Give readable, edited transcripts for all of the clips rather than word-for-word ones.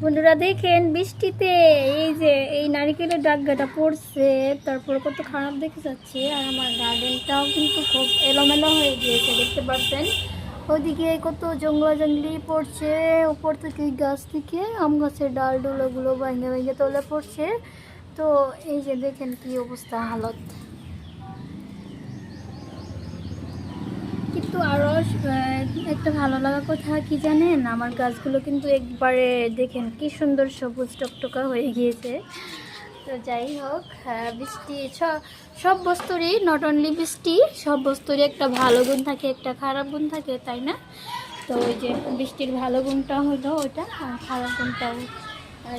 বন্ধুরা দেখেন বৃষ্টিতে এই যে এই নারিকেলের ডাগগাটা পড়ছে, তারপর কত খারাপ দেখে যাচ্ছে। আর আমার গার্ডেনটাও কিন্তু খুব এলোমেলো হয়ে গিয়েছে, দেখতে পাচ্ছেন। ওইদিকে কত জঙ্গলা জঙ্গলি পড়ছে, উপর থেকে গাছ থেকে আম গাছের ডাল ডুলোগুলো ভেঙে ভেঙে তলে পড়ছে। তো এই যে দেখেন কি অবস্থা, হালত। কিন্তু আরও একটা ভালো লাগা কথা কি জানেন, আমার গাছগুলো কিন্তু একবারে দেখেন কি সুন্দর সবুজ টকটকা হয়ে গিয়েছে। তো যাই হোক, বৃষ্টি সব বস্তুরই, নট অনলি বৃষ্টি, সব বস্তুরই একটা ভালো গুণ থাকে, একটা খারাপ গুণ থাকে, তাই না? তো ওই যে বৃষ্টির ভালো গুণটা হলো ওইটা, আর খারাপ গুণটাও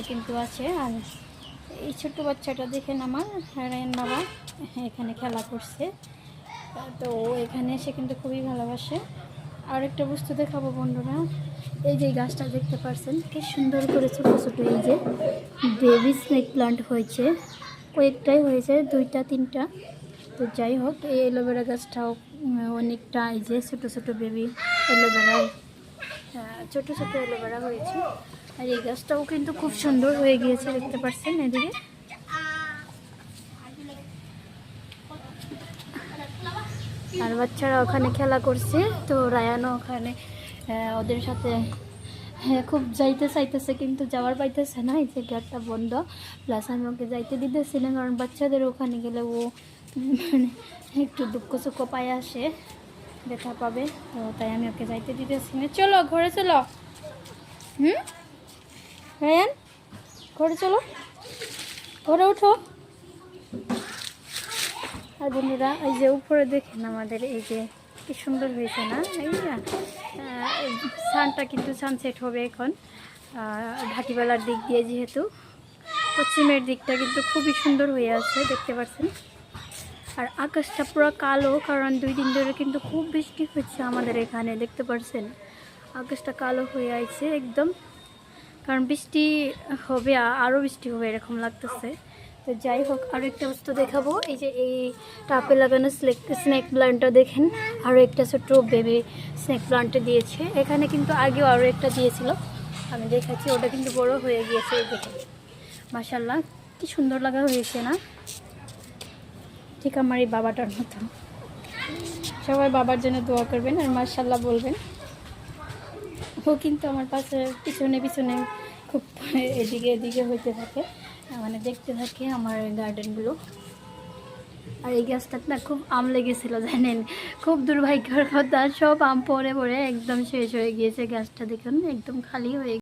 কিন্তু আছে। আর এই ছোট্ট বাচ্চাটা দেখেন, আমার রায়ন বাবা এখানে খেলা করছে। তো এখানে এসে কিন্তু খুবই ভালোবাসে। আর একটা বস্তু দেখাবো বন্ধুরা, এই যে গাছটা দেখতে পাচ্ছেন কি সুন্দর করে ছোটো ছোটো এই যে বেবি স্নেক প্লান্ট হয়েছে, কয়েকটাই হয়েছে, 2টা 3টা। তো যাই হোক, এই অ্যালোভেরা গাছটাও অনেকটা এই যে ছোটো ছোটো বেবি অ্যালোভেরার ছোটো ছোটো অ্যালোভেরা হয়েছে। আর এই গাছটাও কিন্তু খুব সুন্দর হয়ে গিয়েছে, দেখতে পাচ্ছেন এদিকে। আর বাচ্চারা ওখানে খেলা করছে, তো রায়ানও ওখানে ওদের সাথে খুব যাইতে চাইতেছে, কিন্তু যাওয়ার পাইতেছে না, এই যে গেটটা বন্ধ। প্লাস আমি ওকে যাইতে দিতেছি না, কারণ বাচ্চাদের ওখানে গেলে ও মানে একটু দুঃখ সুখ পায় আসে, ব্যথা পাবে। তো তাই আমি ওকে যাইতে দিতেছি না। চলো ঘরে চলো। রায়ান, ঘরে চলো, ঘরে ওঠো। আর বন্ধুরা, এই যে উপরে দেখেন আমাদের এই যে কি সুন্দর হয়েছে না, এই না সানটা কিন্তু সানসেট হবে এখন ঢাকিবেলার দিক দিয়ে, যেহেতু পশ্চিমের দিকটা কিন্তু খুবই সুন্দর হয়ে আছে, দেখতে পাচ্ছেন। আর আকাশটা পুরো কালো, কারণ 2 দিন ধরে কিন্তু খুব বৃষ্টি হচ্ছে আমাদের এখানে, দেখতে পাচ্ছেন। আকাশটা কালো হয়ে আছে একদম, কারণ বৃষ্টি হবে, আরও বৃষ্টি হবে এরকম লাগতেছে। তো যাই হোক, আরও একটা বস্তু দেখাবো, এই যে এই টাপে লাগানো স্নেক প্লান্টটা দেখেন, আরও একটা ছোট্ট বেবি স্নেক প্লান্টে দিয়েছে। এখানে কিন্তু আগেও আরও একটা দিয়েছিল, আমি দেখাচ্ছি, ওটা কিন্তু বড় হয়ে গিয়েছে। এই দেখেন, মাশাআল্লাহ কি সুন্দর লাগা হয়েছে না, ঠিক আমার এই বাবাটার মতো। সবাই বাবার জন্য দোয়া করবেন আর মাশাআল্লাহ বলবেন। ও কিন্তু আমার পাশে পিছনে পিছনে খুব এদিকে এদিকে হইতে থাকে, মানে দেখতে থাকে আমার গার্ডেনগুলো। আর এই গাছটাতে না খুব আম লেগেছিল জানেন, খুব দুর্ভাগ্যের কথা, সব আম পড়ে পড়ে একদম শেষ হয়ে গিয়েছে। গাছটা দেখুন একদম খালি হয়ে